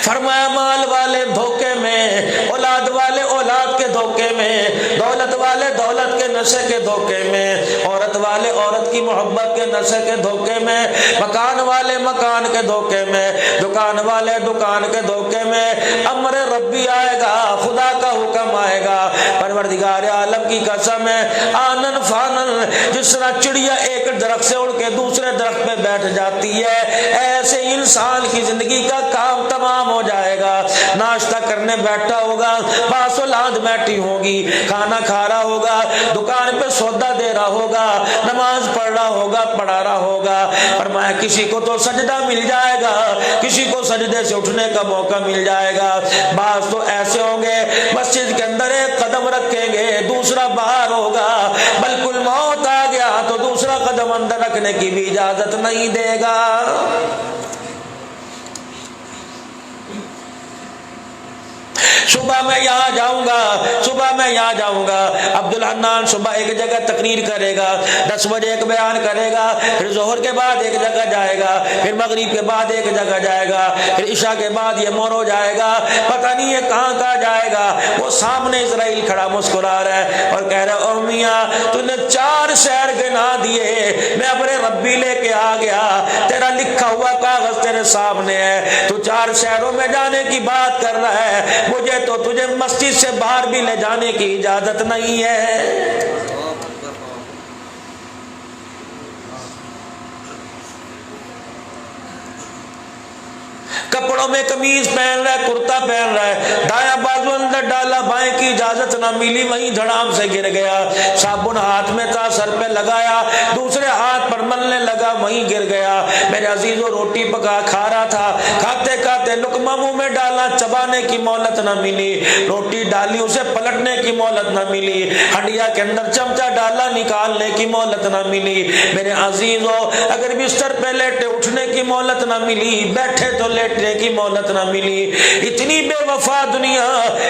فرمایا مال والے دھوکے میں، اولاد والے اولاد کے دھوکے میں، دولت والے دولت کے نشے کے دھوکے میں، عورت والے عورت کی محبت کے نشے کے دھوکے میں، مکان والے مکان کے دھوکے میں، دکان والے دکان کے دھوکے میں۔ امر ربی آئے گا، خدا کا حکم آئے گا، پروردگار عالم کی قسم ہے، آنن فانن، جس طرح چڑیا ایک درخت سے اڑ کے دوسرے درخت پہ بیٹھ جاتی ہے، ایسے انسان کی زندگی کا کام تمام ہو جائے گا۔ ناشتہ کرنے بیٹھا ہوگا، پاس اولاد بیٹھی ہوگی، کھانا کھا رہا ہوگا، دکان پہ سودا دے رہا ہوگا، نماز پڑھ رہا ہوگا، پڑھا رہا ہوگا۔ فرمایا کسی کو تو سجدہ مل جائے گا، کسی کو سجدے سے اٹھنے کا موقع مل جائے گا۔ بعض تو ایسے ہوں گے مسجد کے اندر ایک قدم رکھیں گے، دوسرا باہر ہوگا، بالکل موت آ گیا تو دوسرا قدم اندر رکھنے کی بھی اجازت نہیں دے گا۔ صبح میں یہاں جاؤں گا، صبح میں یہاں جاؤں گا، عبدالحنان صبح ایک جگہ تقریر کرے گا، 10 بجے ایک بیان کرے گا، پھر ظہر کے بعد ایک جگہ جائے گا، پھر مغرب کے بعد ایک جگہ جائے گا، پھر عشاء کے بعد یہ مورو جائے گا، پتہ نہیں یہ کہاں کہاں جائے گا۔ وہ سامنے اسرائیل کھڑا مسکرا رہا ہے اور کہہ رہا ہے او میاں تو نے 4 شہر گنا دیے، میں اپنے ربی لے کے آ گیا، تیرا لکھا ہوا کاغذ تیرے سامنے ہے، تو 4 شہروں میں جانے کی بات کر رہا ہے، مجھے تو تجھے مسجد سے باہر بھی لے جانے کی اجازت نہیں ہے۔ کپڑوں میں قمیض پہن رہا ہے، کرتا پہن رہا ہے، دایاں بازو اندر ڈالا، بائیں کی اجازت نہ ملی، وہیں دھڑام سے گر گیا، صابن ہاتھ میں تھا، سر پہ لگایا، دوسرے ہاتھ پر ملنے لگا، وہیں گر گیا۔ میرے عزیزو روٹی پکا کھا رہا تھا، کھاتے کھاتے لقمہ منہ میں ڈالا، چبانے کی مہلت نہ ملی، روٹی ڈالی اسے پلٹنے کی مہلت نہ ملی، ہنڈیا کے اندر چمچہ ڈالا نکالنے کی مہلت نہ ملی۔ میرے عزیزو اگر بستر پہ لیٹے اٹھنے کی مہلت نہ ملی، بیٹھے تو لیٹنے کی مہلت نہ ملی۔ اتنی بے وفا دنیا،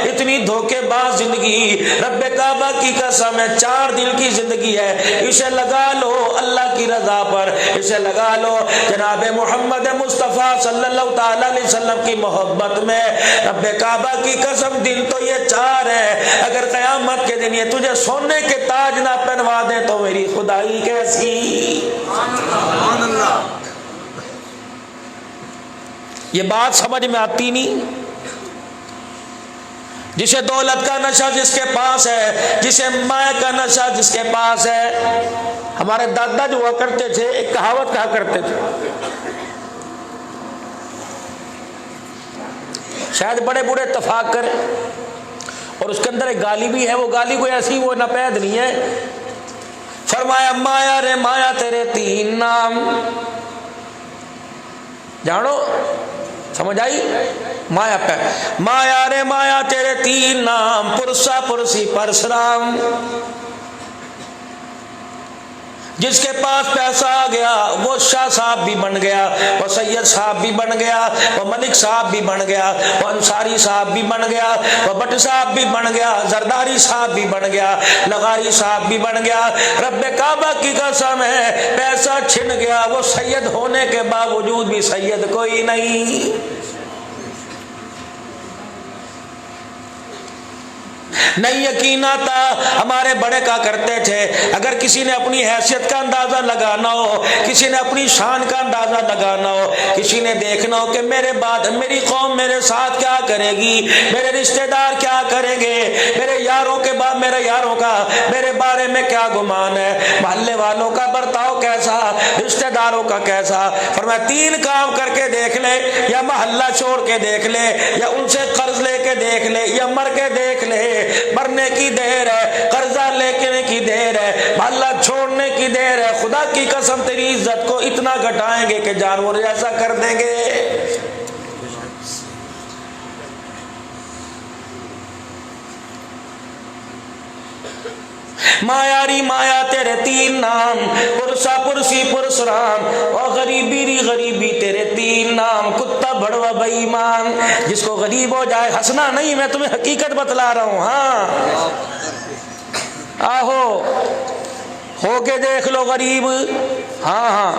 اتنی دھوکے باز زندگی، رب کعبہ کی قسم ہے 4 دن کی زندگی ہے، اسے لگا لو اللہ کی رضا پر، اسے لگا لو جناب محمد مصطفیٰ صلی اللہ تعالی علیہ وسلم کی محبت میں۔ رب کعبہ کی قسم دن تو یہ 4 ہے، اگر قیامت کے دن یہ تجھے سونے کے تاج نہ پہنوا دیں تو میری خدائی کیسی۔ سبحان اللہ۔ یہ بات سمجھ میں آتی نہیں؟ جسے دولت کا نشہ جس کے پاس ہے، جسے مائے کا نشہ جس کے پاس ہے۔ ہمارے دادا جو ہوا کرتے تھے ایک کہاوت کہا کرتے تھے، شاید بڑے بوڑھے اتفاق کریں، اور اس کے اندر ایک گالی بھی ہے، وہ گالی کوئی ایسی وہ ناپید نہیں ہے۔ فرمایا مایا رے مایا تیرے 3 نام، جانو سمجھ آئی؟ مایا پہ مایا رے مایا تیرے 3 نام، پرسا پرسی پرسرام۔ جس کے پاس پیسہ آ گیا وہ شاہ صاحب بھی بن گیا، وہ سید صاحب بھی بن گیا، وہ ملک صاحب بھی بن گیا، وہ انصاری صاحب بھی بن گیا، وہ بٹ صاحب بھی بن گیا، زرداری صاحب بھی بن گیا، لغاری صاحب بھی بن گیا۔ رب کعبہ کی قسم ہے پیسہ چھن گیا، وہ سید ہونے کے باوجود بھی سید کوئی نہیں۔ نہیں یقین آتا، ہمارے بڑے کہا کرتے تھے اگر کسی نے اپنی حیثیت کا اندازہ لگانا ہو، کسی نے اپنی شان کا اندازہ لگانا ہو، کسی نے دیکھنا ہو کہ میرے بعد میری قوم میرے ساتھ کیا کرے گی، میرے رشتہ دار کیا کریں گے، میرے یاروں کے بعد میرے یاروں کا میرے بارے میں کیا گمان ہے، محلے والوں کا برتاؤ کیسا، رشتہ داروں کا کیسا۔ فرمایا 3 کام کر کے دیکھ لے، یا محلہ چھوڑ کے دیکھ لے، یا ان سے قرض لے کے دیکھ لے، یا مر کے دیکھ لے۔ مرنے کی دیر ہے، قرضہ لینے کی دیر ہے، محلہ چھوڑنے کی دیر ہے، خدا کی قسم تیری عزت کو اتنا گھٹائیں گے کہ جانور جیسا کر دیں گے۔ مایاری مایا تیرے 3 نام، پرسا پرسی پرسرام، اور غریبی ری غریبی تیرے 3 نام، کتا بھڑوا بے ایمان۔ جس کو غریب ہو جائے، ہنسنا نہیں، میں تمہیں حقیقت بتلا رہا ہوں۔ ہاں آہو ہو کے دیکھ لو غریب، ہاں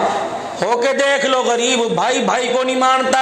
ہو کے دیکھ لو غریب، بھائی بھائی کو نہیں مانتا،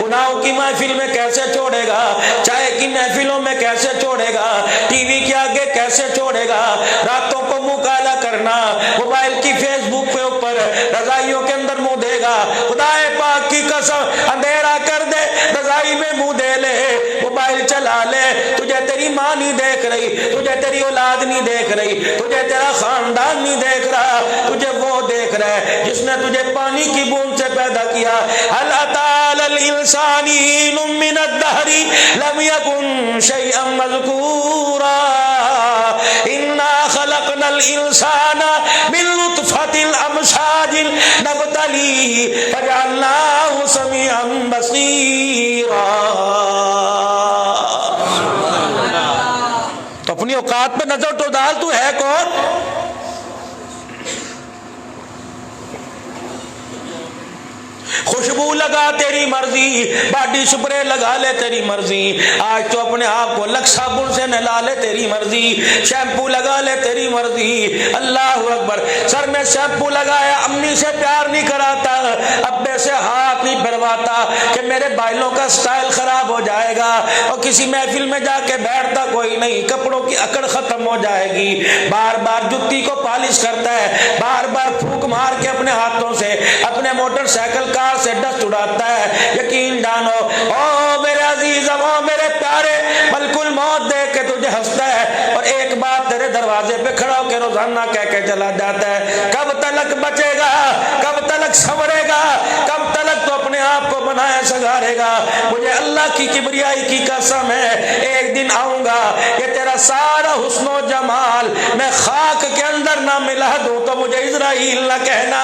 گناہوں کی محفل میں کیسے چھوڑے گا, چائے کی محفلوں میں کیسے چھوڑے گا, ٹی وی کے آگے کیسے چھوڑے گا, راتوں کو منہ کالا کرنا, موبائل کی فیس بک پہ اوپر رضائیوں کے اندر منہ دے گا. خدا پاک کی قسم اندھیرا کر دے, رضائی میں منہ دے لے, موبائل چلا لے, تجھے تیری ماں نہیں دیکھ رہی, تجھے تیری اولاد نہیں دیکھ رہی, تجھے تیرا خاندان نہیں دیکھ رہا, تجھے وہ دیکھ رہا ہے جس نے تجھے پانی کی بوند سے پیدا کیا. هل أتى على الإنسان حين من الدهر لم يكن شيئا مذكورا إنا خلقنا الإنسان من نطفة أمشاج نبتليه فجعلناه سميعا بصيرا. تو اپنی اوقات پہ نظر تو ڈال, تو ہے کون؟ خوشبو لگا تیری مرضی, باڈی سپرے لگا لے تیری مرضی, آج تو اپنے آپ کو لکھ صابن سے نہلا لے تیری مرضی, شیمپو لگا لے تیری مرضی. اللہ اکبر. سر میں شیمپو لگایا, امی سے پیار نہیں کراتا, ابے سے ہاتھ نہیں پھرواتا کہ میرے بائلوں کا سٹائل خراب ہو جائے گا, اور کسی محفل میں جا کے بیٹھتا کوئی نہیں, کپڑوں کی اکڑ ختم ہو جائے گی, بار بار جتی کو پالش کرتا ہے, بار بار پھونک مار کے اپنے ہاتھوں سے اپنے موٹر سائیکل کار سے ڈسٹ اڑاتا ہے. یقین جانو او میرے عزیز, او میرے پیارے, ملک الموت دیکھ کے تجھے ہنستا ہے, اور ایک بات تیرے دروازے پہ کھڑا ہو کے روزانہ کہہ کے چلا جاتا ہے, کب تلک بچے گا, کب تلک سنورے گا, کب تلک تو اپنے آپ کو بنائے سنگارے گا. مجھے اللہ کی کبریائی کی قسم ہے, ایک دن آؤں گا کہ تیرا سارا حسن و جمال میں خاک کے اندر نہ ملا دوں تو مجھے اسرائیل نہ کہنا.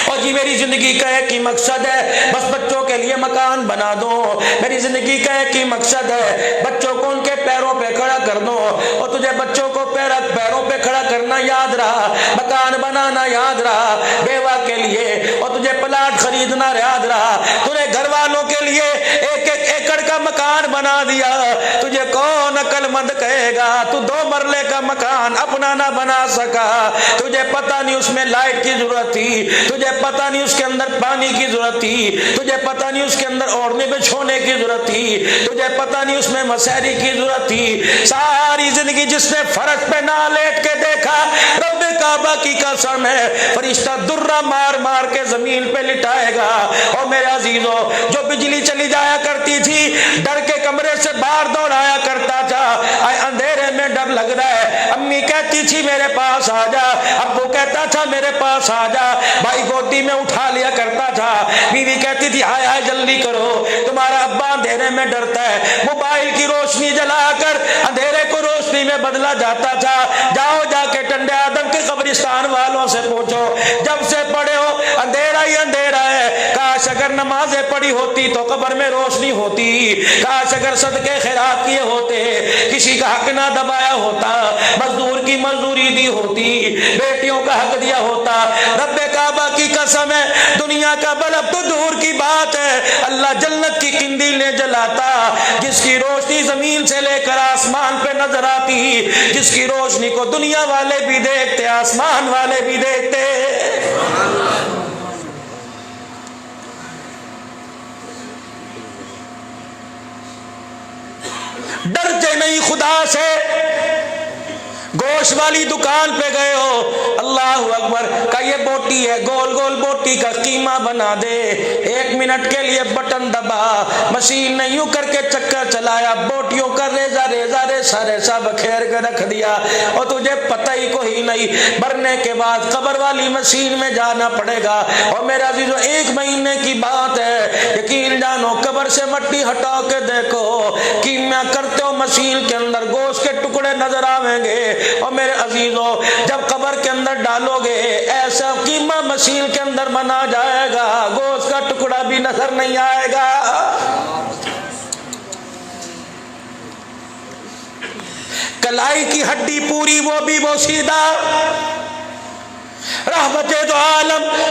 اور جی میری زندگی کا ایک ہی مقصد ہے, بس بچوں کے لیے مکان بنا دو. میری زندگی کا ایک ہی مقصد ہے, بچوں کو ان کے پیروں پہ کھڑا کر دو. اور تجھے بچوں کو پیروں پہ کھڑا کرنا یاد رہا, مکان بنانا یاد رہا بیوہ کے لیے, اور تجھے پلاٹ خریدنا یاد رہا, تجھے گھر والوں کے لیے ایک ایک ایکڑ کا مکان بنا دیا. تجھے کون عقل مند کہے گا تو 2 مرلے کا مکان اپنا نہ بنا سکا. تجھے پتہ نہیں اس میں لائٹ کی ضرورت تھی, تجھے پتہ نہیں اس کے اندر پانی کی ضرورت تھی, تجھے پتہ نہیں اس کے اندر اوڑھنے بچھونے کی ضرورت تھی, تجھے پتہ نہیں اس میں مسحری کی ضرورت تھی. ساری زندگی جس نے فرش پہ نہ لیٹ کے دیکھا, رب کعبہ کی قسم ہے فرشتہ درہ مار مار کے زمین پہ لٹائے گا. اور میرے عزیزو, جو بجلی چلی جایا کرتی تھی ڈر کے کمرے سے باہر دوڑایا کرتا تھا, اندھیرے میں ڈر لگ رہا ہے, امی کہتی تھی میرے پاس آ جا, ابو کہتا تھا میرے پاس آ جا, بھائی گوٹی میں اٹھا لیا کرتا تھا, بیوی کہتی تھی ہائے ہائے جلدی کرو تمہارا ابا اندھیرے میں ڈرتا ہے. موبائل کی روشنی جلا کر اندھیرے کو روشنی میں بدلا جاتا تھا. جاؤ جا کے ٹنڈے آدم کے قبرستان والوں سے پوچھو, جب سے پڑے ہو اندھیرا ہی اندھیرا ہے. کاش اگر نمازیں پڑھی ہوتی تو قبر میں روشنی ہوتی, کاش اگر صدقے خیرات کیے ہوتے, کسی کا حق نہ دبایا ہوتا, مزدور کی مزدوری دی ہوتی, بیٹیوں کا حق دیا ہوتا. رب کعبہ کی قسم ہے دنیا کا بلب تو دور کی بات ہے, اللہ جنت کی قندیلیں جلاتا, جس کی روشنی زمین سے لے کر آسمان پہ نظر آتی, جس کی روشنی کو دنیا والے بھی دیکھتے, آسمان والے بھی دیکھتے. ڈرتے نہیں خدا سے, گوشت والی دکان پہ گئے ہو, اللہ اکبر, کا یہ بوٹی ہے, گول گول بوٹی کا قیمہ بنا دے, 1 منٹ کے لیے بٹن دبا, مشین نے یوں کر کے چکر چلایا, بوٹیوں کا ریزہ ریزہ ریسا ریسا بکھیر کے رکھ دیا, اور تجھے پتہ ہی کوئی نہیں, مرنے کے بعد قبر والی مشین میں جانا پڑے گا. اور میرے عزیزو 1 مہینے کی بات ہے, یقین جانو قبر سے مٹی ہٹا کے دیکھو, کیمیا کرتے ہو مشین کے اندر گوشت کے ٹکڑے نظر آویں گے. اور میرے عزیزو جب قبر کے اندر ڈالو گے ایسا قیمہ مشین کے اندر بنا جائے گا, گوشت کا ٹکڑا بھی نظر نہیں آئے گا. کلائی کی ہڈی پوری وہ بھی وہ سیدھا, رحمت دو عالم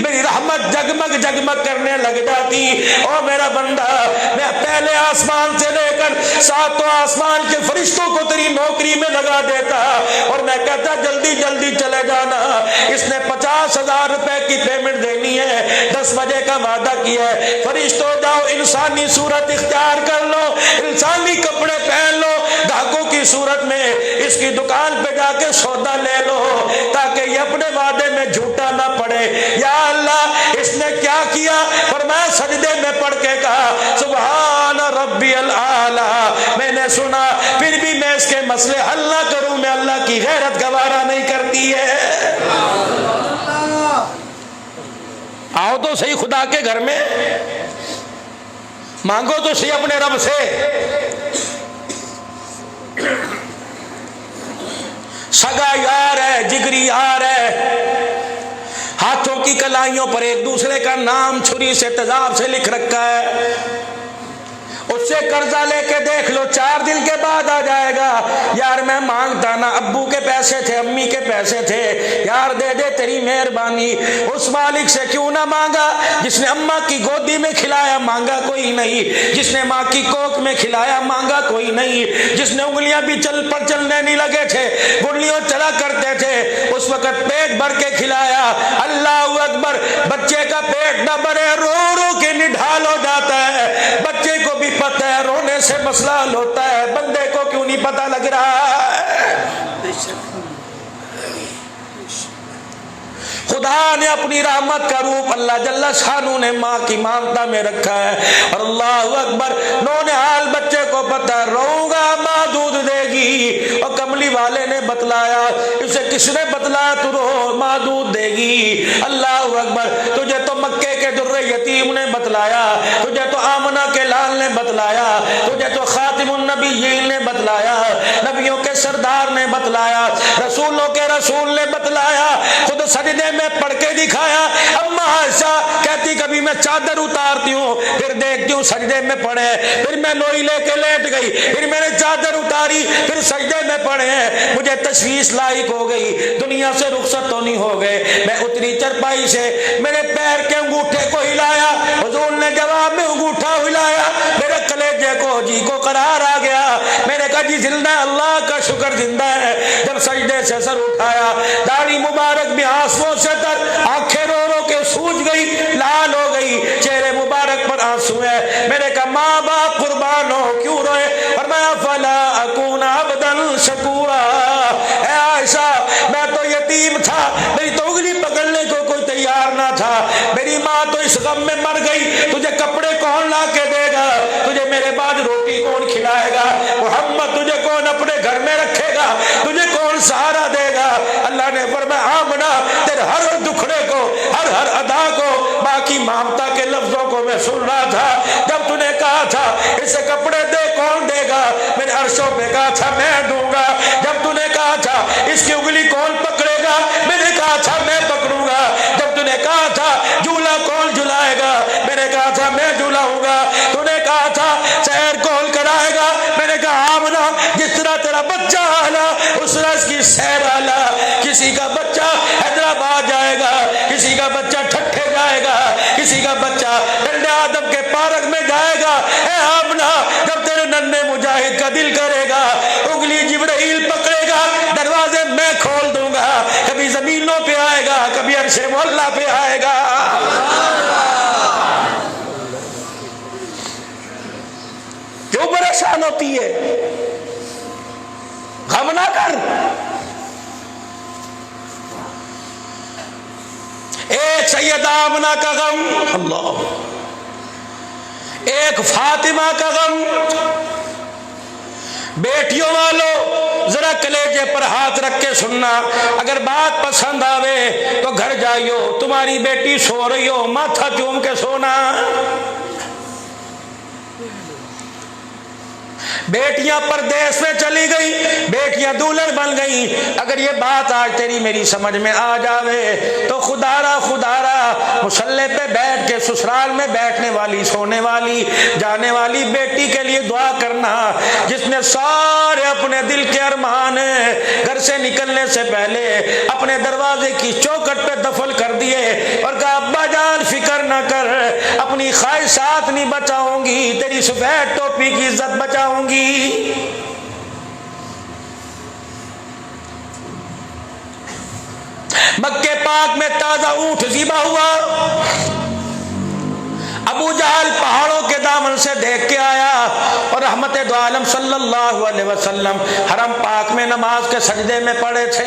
میری رحمت جگمگ جگمگ کرنے لگ جاتی۔ او میرا بندہ، میں پہلے آسمان سے لے کر ساتوں آسمان کے فرشتوں کو تیری نوکری میں لگا دیتا اور میں کہتا جلدی جلدی چلے جانا، اس نے 50,000 روپے کی پیمنٹ دینی ہے، 10 بجے کا وعدہ کیا ہے، فرشتوں جاؤ انسانی صورت اختیار کر لو، انسانی کپڑے پہن لو، گاہکوں کی صورت میں اس کی دکان پہ جا کے سودا لے لو تاکہ یہ اپنے وعدے میں جھوٹا نہ پڑے۔ یا اللہ اس نے کیا کیا؟ فرمایا سجدے میں پڑھ کے کہا سبحان ربی الاعلی۔ میں نے سنا پھر بھی میں اس کے مسئلے حل نہ کروں، میں اللہ کی غیرت گوارا نہیں کرتی ہے۔ آؤ تو صحیح خدا کے گھر میں، مانگو تو صحیح اپنے رب سے۔ سگا یار ہے، جگری یار ہے، ہاتھوں کی کلائیوں پر ایک دوسرے کا نام چھری سے تیزاب سے لکھ رکھا ہے، اس سے قرضہ لے کے دیکھ لو 4 دن کے بعد آ جائے گا، یار میں مانگتا نا، ابو کے پیسے تھے، امی کے پیسے تھے، یار دے دے تیری مہربانی۔ اس مالک سے کیوں نہ مانگا جس نے اماں کی گودی میں کھلایا، مانگا کوئی نہیں، جس نے ماں کی کوک میں کھلایا، مانگا کوئی نہیں، جس نے انگلیاں بھی چلنے نہیں لگے تھے، گڈلیوں چلا کرتے تھے، اس وقت پیٹ بھر کے کھلایا۔ اللہ اکبر، بچے کا پیٹ نہ بھرے رو رو کے نڈھال ہو جاتا ہے، بچے کو بھی پتہ ہے رونے سے مسئلہ حل ہوتا ہے، بندے کو کیوں نہیں پتہ لگ رہا ہے؟ خدا نے اپنی رحمت کا روپ اللہ جل شانہ نے ماں کی مامتا میں رکھا ہے، اور اللہ اکبر نونہال بچے کو پتہ ہے روؤں گا ماں دودھ دے گی، اور کملی والے نے بتلایا، اسے کس نے بتلایا تو رو ماں دودھ دے گی۔ اللہ اکبر، تجھے تو مکے کے در یتیم نے بتلایا، تجھے تو آمنہ کے لال نے بتلایا، تجھے تو خاتم النبیین نے بتلایا، نبیوں کے سردار نے بتلایا، رسولوں کے رسول نے بتلایا، خود سجدے میں پڑھ کے دکھایا۔ اما عائشہ کہتی کبھی میں چادر اتارتی ہوں پھر دیکھتی ہوں سجدے میں پڑے، پھر میں لوئی لے کے لیٹ گئی، پھر میں نے چادر اتاری پھر سجدے میں پڑے ہیں، مجھے تشویش لاحق ہو گئی، دنیا سے رخصت تو نہیں ہو گئے، میں اتری چرپائی سے، میرے پیر کے انگوٹھے کو ہلایا، حضور نے جواب میں انگوٹھا ہلایا، میرے کلیجے کو جی کو قرار آ گیا، میں نے کہا جی زندہ، اللہ کا شکر زندہ ہے۔ جب سجدے سے سر اٹھایا، داڑھی مبارک بھی آنسوؤں سے تر، آنکھیں رو رو کے سوج گئی، لال ہو گئی، چہرے مبارک پر آنسو ہے، میں نے کہا ماں باپ قربان ہو کیوں روئے؟ فرمایا فلا اکون عبدا شکورا، اے عائشہ میں تو یتیم تھا، میری تو انگلی پکڑنے کو کوئی تیار نہ تھا، میری ماں تو اس غم میں مر گئی، تجھے کپڑے کون لا کے دے گا، تجھے میرے بعد روٹی کون کھلائے گا، محمد تجھے کون اپنے گھر میں رکھے گا، تجھے کون سہارا دے گا؟ اللہ نے فرمایا آمنہ تیرے ہر دکھڑے کو، ہر ادا کو، ماں کی مامتا کے لفظوں کو میں سن رہا تھا، جب تو نے کہا تھا اسے کپڑے دے کون دے گا، میں نے عرشوں پہ کہا تھا میں دوں گا، جب تو نے کہا تھا اس کی انگلی کون پکڑے گا، میں نے کہا تھا میں پکڑوں گا، جب تو نے کہا تھا جھولا کون جھلائے گا، میں نے کہا تھا میں جھلاؤں گا، تو نے کہا تھا سیر کون کرائے گا، میں نے کہا آمنہ جس طرح تیرا بچہ آلا اس طرح اس کی سیر آلا، کسی کا بچہ حیدرآباد جائے گا، کسی کا بچہ ٹھٹھے جائے گا، کسی کا بچہ ڈنڈے آدم کے پارک میں جائے گا، اے آمنہ جب تیرے ننھے مجاہد کا دل کرے گا انگلی جبرائیل پکڑے گا، دروازے میں کھول دوں گا، کبھی زمینوں پہ آئے گا، کبھی عرش مولا پہ آئے گا۔ کیوں پریشان ہوتی ہے؟ غم نہ کر، ایک سیدہ آمنہ کا غم، اللہ، ایک فاطمہ کا غم۔ بیٹیوں والو ذرا کلیجے پر ہاتھ رکھ کے سننا، اگر بات پسند آوے تو گھر جائیو، تمہاری بیٹی سو رہی ہو ماتھا چوم کے سونا، بیٹیاں پردیس میں چلی گئی، بیٹیاں دولہن بن گئی، اگر یہ بات آج تیری میری سمجھ میں آ جاوے تو خدارا مسلح پہ بیٹھ کے سسرال میں بیٹھنے والی، سونے والی، جانے والی بیٹی کے لیے دعا کرنا، جس نے سارے اپنے دل کے ارمان گھر سے نکلنے سے پہلے اپنے دروازے کی چوکھٹ پہ دفن کر دیے اور کہا جان فکر نہ کر، اپنی خواہشات نہیں بچاؤں گی، تیری سفید ٹوپی کی عزت بچاؤں گی۔ مکے پاک میں تازہ اونٹ ذبح ہوا، ابو جہل پہاڑوں کے دامن سے دیکھ کے آیا، اور رحمت دو عالم صلی اللہ علیہ وسلم حرم پاک میں نماز کے سجدے میں پڑے تھے،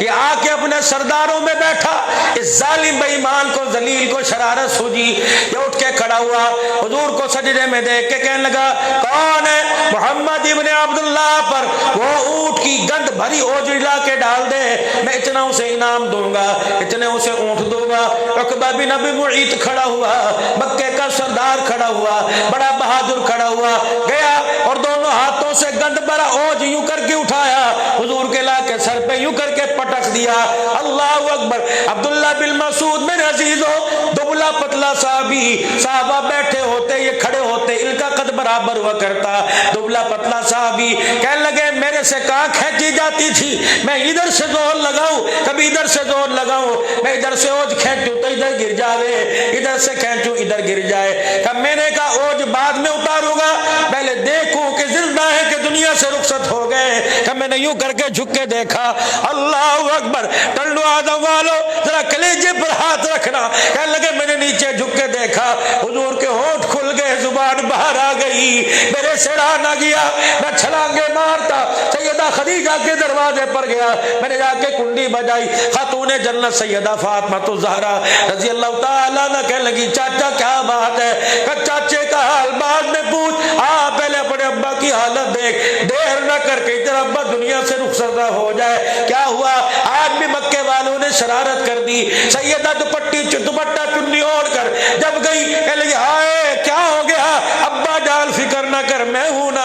یہ آ کے اپنے سرداروں میں بیٹھا، اس ظالم بے ایمان کو ذلیل کو شرارت سوجی، یہ اٹھ کے کھڑا ہوا، حضور کو سجدے میں دیکھ کے کہنے لگا کون ہے؟ محمد ابن عبداللہ پر وہ اونٹ کی گند بھری اوجڑی لا کے ڈال دے، میں اتنا اسے انعام دوں گا، اتنے اسے اونٹ دوں گا۔ عقبہ بن ابی معیط کھڑا ہوا، مکے کا سردار کھڑا ہوا، بڑا بہادر کھڑا ہوا، گیا اور دونوں ہاتھوں سے گند بھرا اوج یوں کر کے اٹھایا، حضور کے لا کے سر پہ یوں کر کے پٹک دیا۔ اللہ اکبر۔ عبداللہ بن مسعود میرے عزیزو، دبلا پتلا صحابی، صحابہ بیٹھے ہوتے یہ کھڑے ہوتے، ان کا قد برابر ہوا کرتا، دبلا پتلا صحابی کہنے لگے میرے سے کہاں کھینچی جاتی تھی، میں ادھر سے زور لگاؤں کبھی ادھر سے زور لگاؤں، میں ادھر سے اوج کھینچوں تو ادھر گر جاوے، ادھر سے کھینچوں ادھر گر جائے۔ کہ میں نے کہا اوج بعد میں اتاروں گا، پہلے دیکھوں کہ زندہ ہے کہ دنیا سے رخصت ہو گئے۔ کہ میں نے یوں کر کے جھک کے دیکھا، اللہ اکبر۔ ٹنڈو آدم والو ذرا کلیجے پر ہاتھ رکھنا، کہنے لگے میں نے نیچے جھک کے دیکھا، حضور کے ہونٹ کھل گئے، زبان باہر آ گئی، میرے سے رہا نہ گیا، میں چھلانگے مارتا سیدہ خدیجہ کے دروازے پر گیا، میں نے جا کے کنڈی بجائی، خاتون جنت سیدہ فاطمہ الزہرا رضی اللہ تعالیٰ عنہ کہنے لگی چاچا کیا بات ہے؟ کہ چاچے کا حال بعد میں پوچھ، پہلے اپنے ابا کی حالت دیکھ، دیر نہ کر کے تیرا ابا دنیا سے رخصت ہو جائے۔ کیا ہوا؟ آج بھی مکے والوں نے شرارت کر دی، سیدہ دوپٹہ چنی اوڑھ کر جب گئی، کہنے لگی ہائے کیا ہو گیا؟ ابا جان فکر نہ کر میں ہوں نا،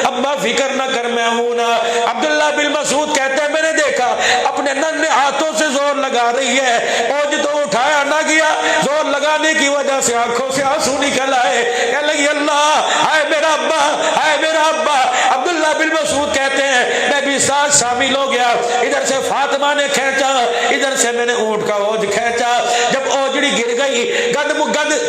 ابا فکر نہ کر میں ہوں نا۔ عبداللہ بن مسعود کہتے ہیں میں نے دیکھا اپنے ننھے ہاتھوں سے زور لگا رہی ہے، اوج تو اٹھایا نہ گیا، زور لگانے کی وجہ سے آنکھوں سے آنسو نکل آئے، کہنے لگی اللہ ہائے میرا ابا، ہائے میرا ابا۔ عبداللہ بن مسعود کہتے ہیں میں بھی ساتھ شامل ہو گیا، ادھر سے فاطمہ نے کھینچا، ادھر سے میں نے اونٹ کا اوج کھینچا، جب اوجڑی گر گئی، گند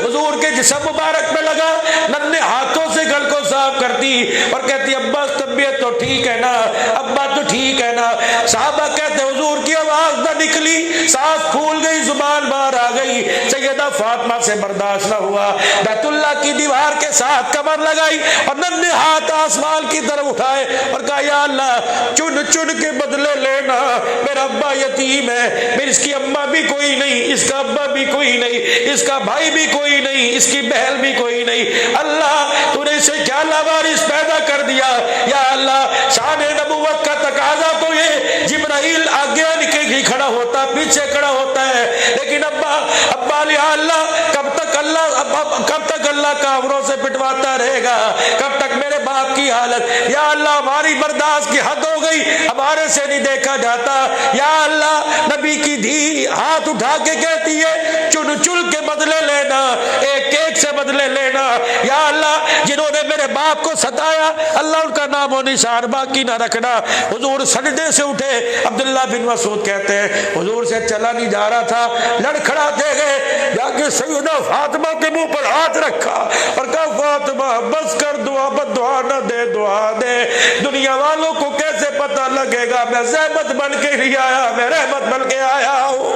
حضور کے جسم مبارک میں لگا، ننھے ہاتھوں سے گل کو صاف کرتی اور کہتی ابا طبیعت تو ٹھیک ہے نا، ابا تو ٹھیک ہے نا۔ صحابہ کہتے حضور کی آواز نہ نکلی، سانس پھول گئی، زبان باہر آ گئی، سیدہ فاطمہ سے برداشت نہ ہوا، بیت اللہ کی دیوار کے ساتھ کمر لگائی اور ننھے ہاتھ آسمان کی طرف اٹھائے اور کہا یا اللہ چن چن کے بدلے لینا، میرا ابا یتیم ہے، میری اس کی اماں بھی کوئی نہیں، اس کا ابا بھی کوئی نہیں، اس کا بھائی بھی کوئی نہیں، اس کی بہن بھی کوئی نہیں، اللہ تو نے اسے کیا لاوارث پیدا کر دیا، یا اللہ شان نبوت کا تقاضا تو یہ جبرائیل آگے نکل کھڑا ہوتا پیچھے کھڑا ہوتا ہے، لیکن ابا یا اللہ کب تک اللہ کافروں سے پٹواتا رہے گا، کب تک میرے باپ کی حالت، یا اللہ ہماری برداشت کی حد ہو گئی، ہمارے سے نہیں دیکھا جاتا، یا اللہ نبی کی دھی ہاتھ اٹھا کے کہتی ہے چن چن کے بدلے لینا، ایک ایک سے بدلے لینا، یا اللہ جنہوں نے میرے باپ کو ستایا اللہ ان کا نام و نشان باقی نہ رکھنا۔ حضور سجدے سے اٹھے، عبداللہ بن مسعود کہتے ہیں حضور سے چلا نہیں جا رہا تھا، لڑکھڑاتے گئے، جا کے سیدہ فاطمہ کے منہ پر ہاتھ رکھا اور کہا فاطمہ بس کر، دعا بد دعا نہ دے، دعا دے، دنیا والوں کو کیسے پتہ لگے گا میں زحمت بن کے نہیں آیا، میں رحمت بن کے آیا ہوں۔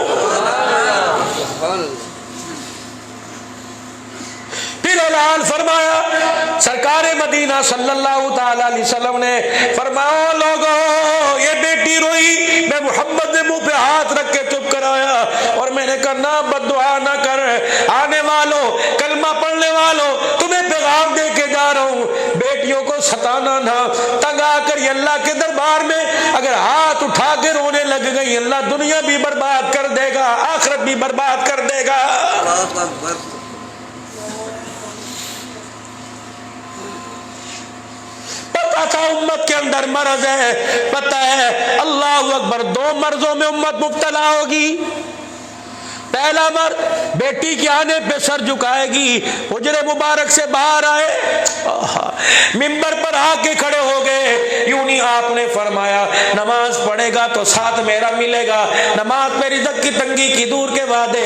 پھر اعلان فرمایا سرکار مدینہ صلی اللہ تعالی علیہ وسلم نے فرمایا لوگوں یہ بیٹی روئی، میں محمد نے منہ پہ ہاتھ رکھ کے چپ کرایا اور میں نے کہا نہ بد دعا نہ کر، آنے والوں کلمہ پڑھنے والوں تمہیں پیغام دے کے جا رہا ہوں، بیٹیوں کو ستانا نہ، تنگ آ کر یہ اللہ کے دربار میں اگر ہاتھ اٹھا کے رونے لگ گئی اللہ دنیا بھی برباد کر دے گا، آخرت بھی برباد کر دے گا۔ پتا تھا امت کے اندر مرض ہے، پتا ہے اللہ اکبر، دو مرضوں میں امت مبتلا ہوگی، پہلا مرد بیٹی کے آنے پہ سر جھکائے گی، حجرے مبارک سے باہر آئے، منبر پر آ کے کھڑے ہو گئے، یوں نہیں آپ نے فرمایا نماز پڑھے گا تو ساتھ میرا ملے گا، نماز میں رزق کی تنگی کی دور کے وعدے،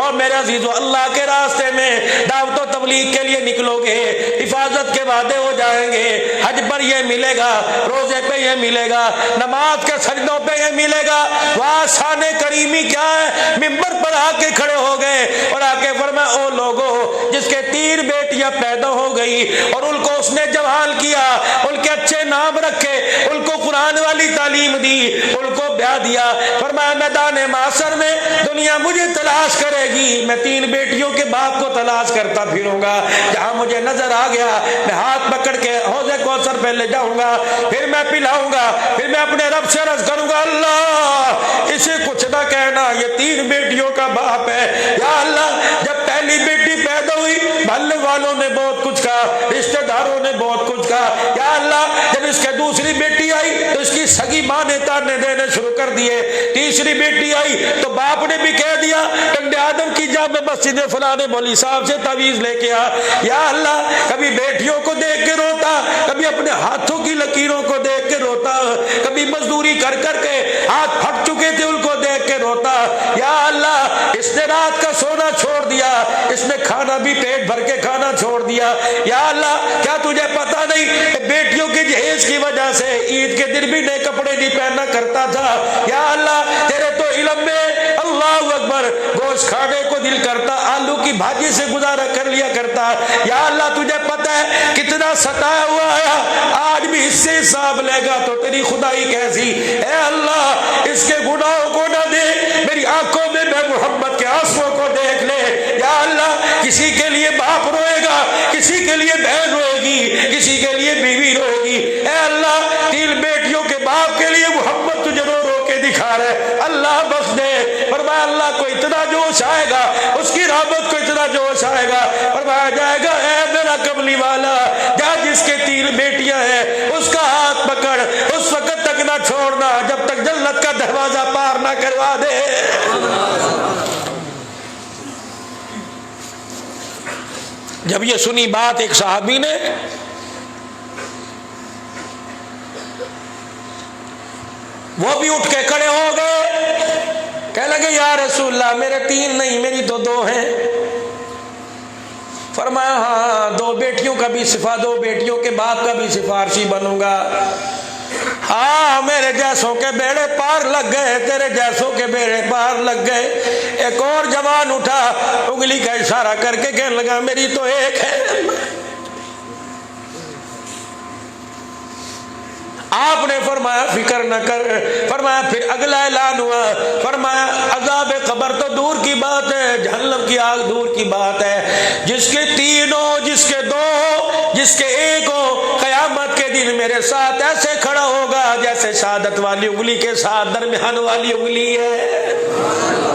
اور میرے عزیزو اللہ کے راستے میں دعوت و تبلیغ کے لیے نکلو گے، حفاظت کے وعدے ہو جائیں گے، حج پر یہ ملے گا، روزے پہ یہ ملے گا، نماز کے سجدوں پہ یہ ملے گا۔ وہاں شان کریمی کیا ہے، منبر پر آ کے کھڑے ہو گئے اور آ کے فرمایا او لوگو جس کے 3 بیٹیاں پیدا ہو گئی اور ان کو اس نے جوان کیا، ان کے اچھے نام رکھے، ان کو قرآن والی تعلیم دی، ان کو بیاہ دیا، فرمایا میدان معاشر میں دنیا مجھے تلاش کرے گی، میں 3 بیٹیوں کے باپ کو تلاش کرتا پھروں گا، جہاں مجھے نظر آ گیا میں ہاتھ پکڑ کے حوض کوثر پہ لے جاؤں گا، پھر میں پلاؤں گا، پھر میں اپنے رب سے عرض کروں گا اللہ اسے کچھ نہ کہنا یہ 3 بیٹیوں کا باپ ہے۔ یا اللہ جب پہلی بیٹی پیدا ہوئی محلے والوں نے بہت کچھ کہا، رشتہ داروں نے بہت کچھ کہا، یا اللہ جب اس کے دوسری بیٹی آئی تو اس کی سگی ماں نے تانے دینے شروع کر دیے، تیسری بیٹی آئی تو باپ نے بھی کہہ دیا ٹنڈے آدم کی جا میں مسجد فلانے مولوی صاحب سے تعویذ لے کے آ۔ یا اللہ کبھی بیٹیوں کو دیکھ کے روتا، کبھی اپنے ہاتھوں کی لکیروں کو دیکھ کے روتا، کبھی مزدوری کر کر کے ہاتھ پھٹ چکے تھے ان کو دیکھ کے روتا، یا اللہ اس نے رات کا سونا چھوڑ دیا، اس نے کھانا بھی پیٹ بھر کے کھانا چھوڑ دیا، یا اللہ کیا تجھے پتا نہیں کہ بیٹیوں کے جہیز کی وجہ سے عید کے دن بھی نئے کپڑے نہیں پہنا کرتا تھا، یا اللہ تیرے تو علم میں اللہ اکبر گوشت کھانے کو دل کرتا، آلو کی بھاجی سے گزارا کر لیا کرتا، یا اللہ تجھے پتا ہے کتنا ستایا ہوا ہے، آج بھی اس سے حساب لے گا تو تیری خدائی کیسی، اے اللہ اس کے گناہوں کو نہ دے، میری آنکھوں میں بے محبت کے آنسوؤں کو دیکھ لے، یا اللہ کسی کے لیے باپ روئے گا، کسی کے لیے بہن روئے گی، کسی کے لیے بیوی روئے گی، اے اللہ 3 بیٹیوں کے باپ کے لیے محمد تجھے رو رو کے دکھا رہے، اللہ بخش دے، فرمایا اللہ کو اتنا جوش آئے گا، اس کی رحمت کو اتنا جوش آئے گا، فرمایا جائے گا اے میرا کملی والا جا جس کے 3 بیٹیاں ہیں اس کا ہاتھ پکڑ، اس وقت تک نہ چھوڑنا جب تک جنت کا دروازہ پار نہ کروا دے۔ جب یہ سنی بات ایک صحابی نے وہ بھی اٹھ کے کھڑے ہو گئے، کہنے لگے یا رسول اللہ میرے 3 نہیں میری تو 2 ہیں، فرمایا ہاں 2 بیٹیوں کا بھی 2 بیٹیوں کے باپ کا بھی سفارشی بنوں گا، ہاں میرے جیسوں کے بیڑے پار لگ گئے، تیرے جیسوں کے بیڑے پار لگ گئے۔ ایک اور جوان اٹھا انگلی کا اشارہ کر کے کہنے لگا میری تو 1 ہے۔ آپ نے فرمایا فکر نہ کر، فرمایا پھر اگلا اعلان ہوا، فرمایا عذاب قبر تو دور کی بات ہے، جہنم کی آگ دور کی بات ہے، جس کے 3 ہو، جس کے 2 ہو، جس کے 1 ہو، قیامت کے دن میرے ساتھ ایسے کھڑا ہوگا جیسے شہادت والی انگلی کے ساتھ درمیان والی انگلی ہے۔